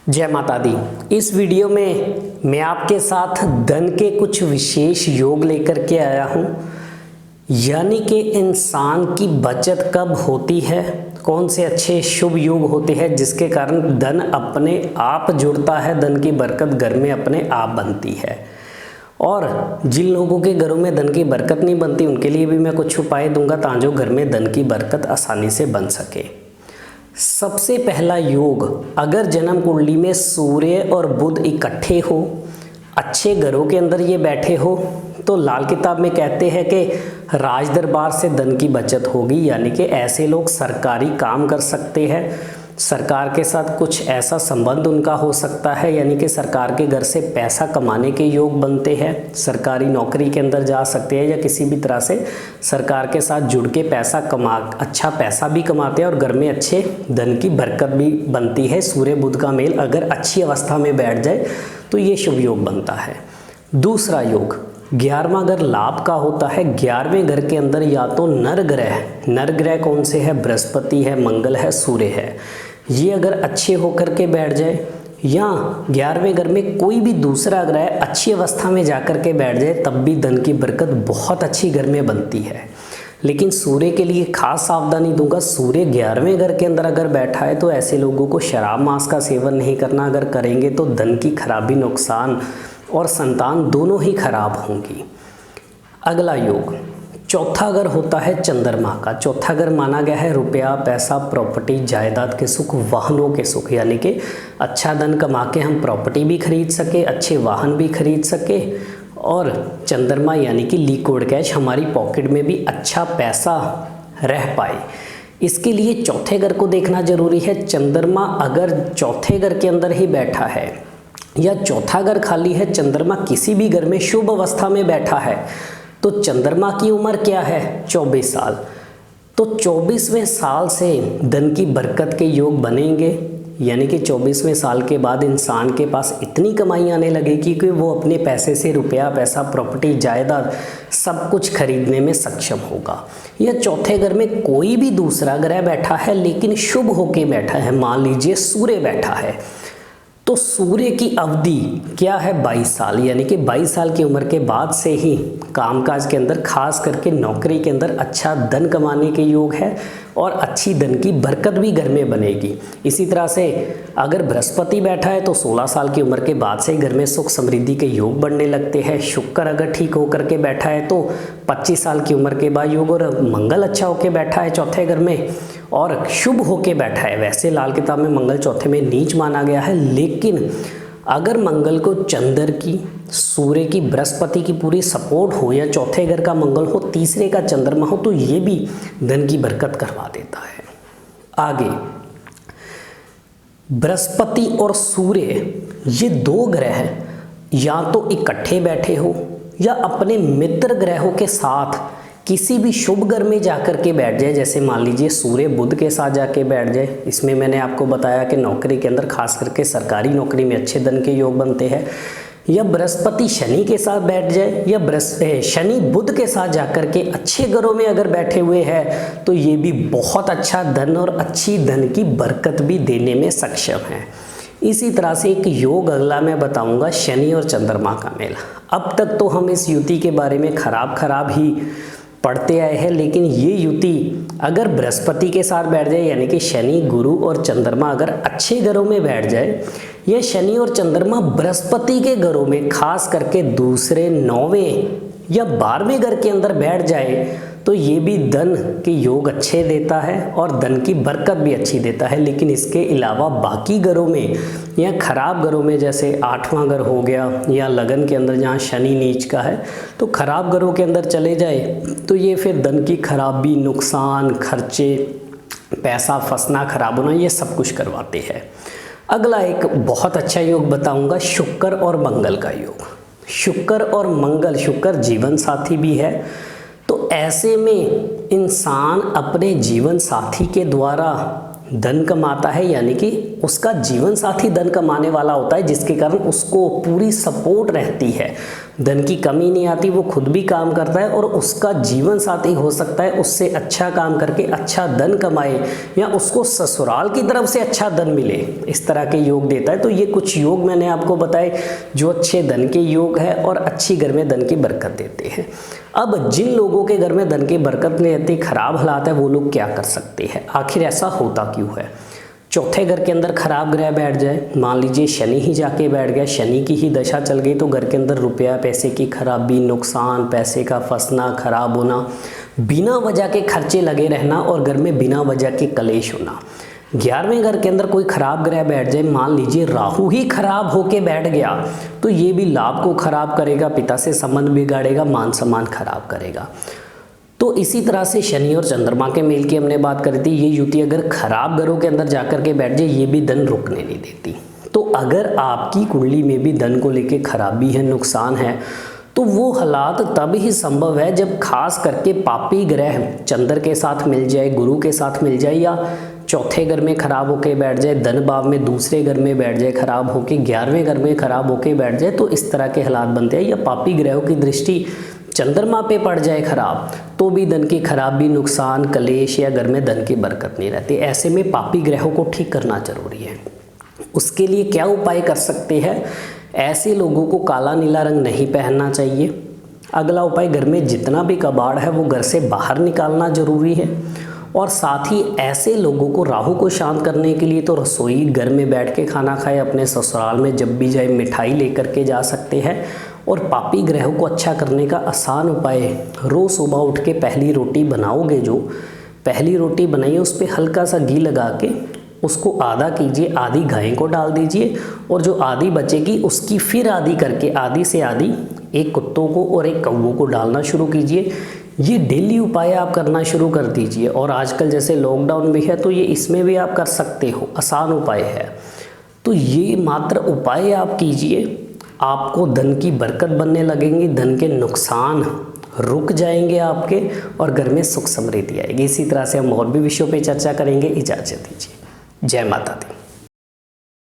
जय माता दी। इस वीडियो में मैं आपके साथ धन के कुछ विशेष योग लेकर के आया हूँ, यानी कि इंसान की बचत कब होती है, कौन से अच्छे शुभ योग होते हैं जिसके कारण धन अपने आप जुड़ता है, धन की बरकत घर में अपने आप बनती है। और जिन लोगों के घरों में धन की बरकत नहीं बनती उनके लिए भी मैं कुछ उपाय दूंगा ताकि घर में धन की बरकत आसानी से बन सके। सबसे पहला योग, अगर जन्म कुंडली में सूर्य और बुध इकट्ठे हो, अच्छे घरों के अंदर ये बैठे हो, तो लाल किताब में कहते हैं कि राज दरबार से धन की बचत होगी, यानी कि ऐसे लोग सरकारी काम कर सकते हैं, सरकार के साथ कुछ ऐसा संबंध उनका हो सकता है, यानी कि सरकार के घर से पैसा कमाने के योग बनते हैं, सरकारी नौकरी के अंदर जा सकते हैं या किसी भी तरह से सरकार के साथ जुड़ के अच्छा पैसा भी कमाते हैं और घर में अच्छे धन की बरकत भी बनती है। सूर्य बुध का मेल अगर अच्छी अवस्था में बैठ जाए तो ये शुभ योग बनता है। दूसरा योग, 11वां घर लाभ का होता है। 11वें घर के अंदर या तो नर ग्रह कौन से है, बृहस्पति है, मंगल है, सूर्य है, ये अगर अच्छे होकर के बैठ जाए, या 11वें घर में कोई भी दूसरा ग्रह अच्छी अवस्था में जाकर के बैठ जाए, तब भी धन की बरकत बहुत अच्छी घर में बनती है। लेकिन सूर्य के लिए खास सावधानी दूंगा, सूर्य 11वें घर के अंदर अगर बैठा है तो ऐसे लोगों को शराब मांस का सेवन नहीं करना, अगर करेंगे तो धन की खराबी, नुकसान और संतान दोनों ही खराब होंगी। अगला योग, चौथा घर होता है चंद्रमा का। चौथा घर माना गया है रुपया, पैसा, प्रॉपर्टी, जायदाद के सुख, वाहनों के सुख, यानी कि अच्छा धन कमा के हम प्रॉपर्टी भी खरीद सके, अच्छे वाहन भी खरीद सके, और चंद्रमा यानी कि लिक्विड कैश हमारी पॉकेट में भी अच्छा पैसा रह पाए। इसके लिए चौथे घर को देखना जरूरी है। चंद्रमा अगर चौथे घर के अंदर ही बैठा है या चौथा घर खाली है, चंद्रमा किसी भी घर में शुभ अवस्था में बैठा है, तो चंद्रमा की उम्र क्या है, 24 साल। तो 24वें साल से धन की बरकत के योग बनेंगे, यानी कि 24वें साल के बाद इंसान के पास इतनी कमाई आने लगेगी कि वो अपने पैसे से रुपया, पैसा, प्रॉपर्टी, जायदाद सब कुछ खरीदने में सक्षम होगा। या चौथे घर में कोई भी दूसरा ग्रह बैठा है लेकिन शुभ होके बैठा है, मान लीजिए सूर्य बैठा है, तो सूर्य की अवधि क्या है, 22 साल, यानी कि 22 साल की उम्र के बाद से ही कामकाज के अंदर, खास करके नौकरी के अंदर अच्छा धन कमाने के योग है और अच्छी धन की बरकत भी घर में बनेगी। इसी तरह से अगर बृहस्पति बैठा है तो 16 साल की उम्र के बाद से ही घर में सुख समृद्धि के योग बनने लगते हैं। शुक्र अगर ठीक होकर के बैठा है तो 25 साल की उम्र के बाद योग, और मंगल अच्छा होकर बैठा है चौथे घर में और शुभ होके बैठा है। वैसे लाल किताब में मंगल चौथे में नीच माना गया है, लेकिन अगर मंगल को चंद्र की, सूर्य की, बृहस्पति की पूरी सपोर्ट हो, या चौथे घर का मंगल हो, तीसरे का चंद्रमा हो, तो ये भी धन की बरकत करवा देता है। आगे, बृहस्पति और सूर्य ये दो ग्रह या तो इकट्ठे बैठे हो या अपने मित्र ग्रहों के साथ किसी भी शुभ घर में जाकर के बैठ जाए, जैसे मान लीजिए सूर्य बुध के साथ जाके बैठ जाए। इसमें मैंने आपको बताया कि नौकरी के अंदर खास करके सरकारी नौकरी में अच्छे धन के योग बनते हैं। या बृहस्पति शनि के साथ बैठ जाए, या शनि बुध के साथ जाकर के अच्छे घरों में अगर बैठे हुए हैं तो ये भी बहुत अच्छा धन और अच्छी धन की बरकत भी देने में सक्षम है। इसी तरह से एक योग अगला मैं बताऊंगा, शनि और चंद्रमा का मेल। अब तक तो हम इस युति के बारे में खराब ही पढ़ते आए हैं, लेकिन ये युति अगर बृहस्पति के साथ बैठ जाए, यानी कि शनि, गुरु और चंद्रमा अगर अच्छे घरों में बैठ जाए, या शनि और चंद्रमा बृहस्पति के घरों में खास करके दूसरे, 9वें या 12वें घर के अंदर बैठ जाए, तो ये भी धन के योग अच्छे देता है और धन की बरकत भी अच्छी देता है। लेकिन इसके अलावा बाकी घरों में या खराब घरों में, जैसे 8वां घर हो गया, या लगन के अंदर जहाँ शनि नीच का है, तो खराब घरों के अंदर चले जाए तो ये फिर धन की खराबी, नुकसान, खर्चे, पैसा फंसना, खराब होना, ये सब कुछ करवाते हैं। अगला एक बहुत अच्छा योग बताऊंगा, शुक्र और मंगल का योग। शुक्र और मंगल, शुक्र जीवन साथी भी है, तो ऐसे में इंसान अपने जीवन साथी के द्वारा धन कमाता है, यानी कि उसका जीवन साथी धन कमाने वाला होता है, जिसके कारण उसको पूरी सपोर्ट रहती है, धन की कमी नहीं आती, वो खुद भी काम करता है और उसका जीवन साथी हो सकता है उससे अच्छा काम करके अच्छा धन कमाए या उसको ससुराल की तरफ से अच्छा धन मिले, इस तरह के योग देता है। तो ये कुछ योग मैंने आपको बताए जो अच्छे धन के योग है और अच्छी घर में धन की बरकत देते हैं। अब जिन लोगों के घर में धन की बरकत नहीं रहती, खराब हालात है, वो लोग क्या कर सकते हैं, आखिर ऐसा होता क्यों है। चौथे घर के अंदर खराब ग्रह बैठ जाए, मान लीजिए शनि ही जाके बैठ गया, शनि की ही दशा चल गई, तो घर के अंदर रुपया पैसे की खराबी, नुकसान, पैसे का फंसना, खराब होना, बिना वजह के खर्चे लगे रहना और घर में बिना वजह के कलेश होना। 11वें घर के अंदर कोई खराब ग्रह बैठ जाए, मान लीजिए राहु ही खराब होके बैठ गया, तो ये भी लाभ को खराब करेगा, पिता से संबंध बिगाड़ेगा, मान सम्मान खराब करेगा। तो इसी तरह से शनि और चंद्रमा के मेल की हमने बात करी थी, ये युति अगर खराब घरों के अंदर जाकर के बैठ जाए, ये भी धन रुकने नहीं देती। तो अगर आपकी कुंडली में भी धन को लेके खराबी है, नुकसान है, तो वो हालात तब ही संभव है जब खास करके पापी ग्रह चंद्र के साथ मिल जाए, गुरु के साथ मिल जाए, या चौथे घर में खराब होके बैठ जाए, धन भाव में दूसरे घर में बैठ जाए खराब होके, 11वें घर में खराब होके बैठ जाए, तो इस तरह के हालात बनते हैं। या पापी ग्रहों की दृष्टि चंद्रमा पे पड़ जाए खराब, तो भी धन की खराबी, नुकसान, कलेश या घर में धन की बरकत नहीं रहती। ऐसे में पापी ग्रहों को ठीक करना जरूरी है। उसके लिए क्या उपाय कर सकते हैं, ऐसे लोगों को काला नीला रंग नहीं पहनना चाहिए। अगला उपाय, घर में जितना भी कबाड़ है वो घर से बाहर निकालना जरूरी है। और साथ ही ऐसे लोगों को राहु को शांत करने के लिए तो रसोई घर में बैठ के खाना खाए, अपने ससुराल में जब भी जाए मिठाई लेकर के जा सकते हैं। और पापी ग्रहों को अच्छा करने का आसान उपाय, रोज़ सुबह उठ के पहली रोटी बनाओगे, जो पहली रोटी बनाइए उस पर हल्का सा घी लगा के उसको आधा कीजिए, आधी गाय को डाल दीजिए और जो आधी बचेगी उसकी फिर आधी करके, आधी से आधी एक कुत्तों को और एक कौवों को डालना शुरू कीजिए। ये डेली उपाय आप करना शुरू कर दीजिए। और आजकल जैसे लॉकडाउन भी है तो ये इसमें भी आप कर सकते हो, आसान उपाय है। तो ये मात्र उपाय आप कीजिए, आपको धन की बरकत बनने लगेंगी, धन के नुकसान रुक जाएंगे आपके और घर में सुख समृद्धि आएगी। इसी तरह से हम और भी विषयों पे चर्चा करेंगे। इजाज़त दीजिए। जय माता दी।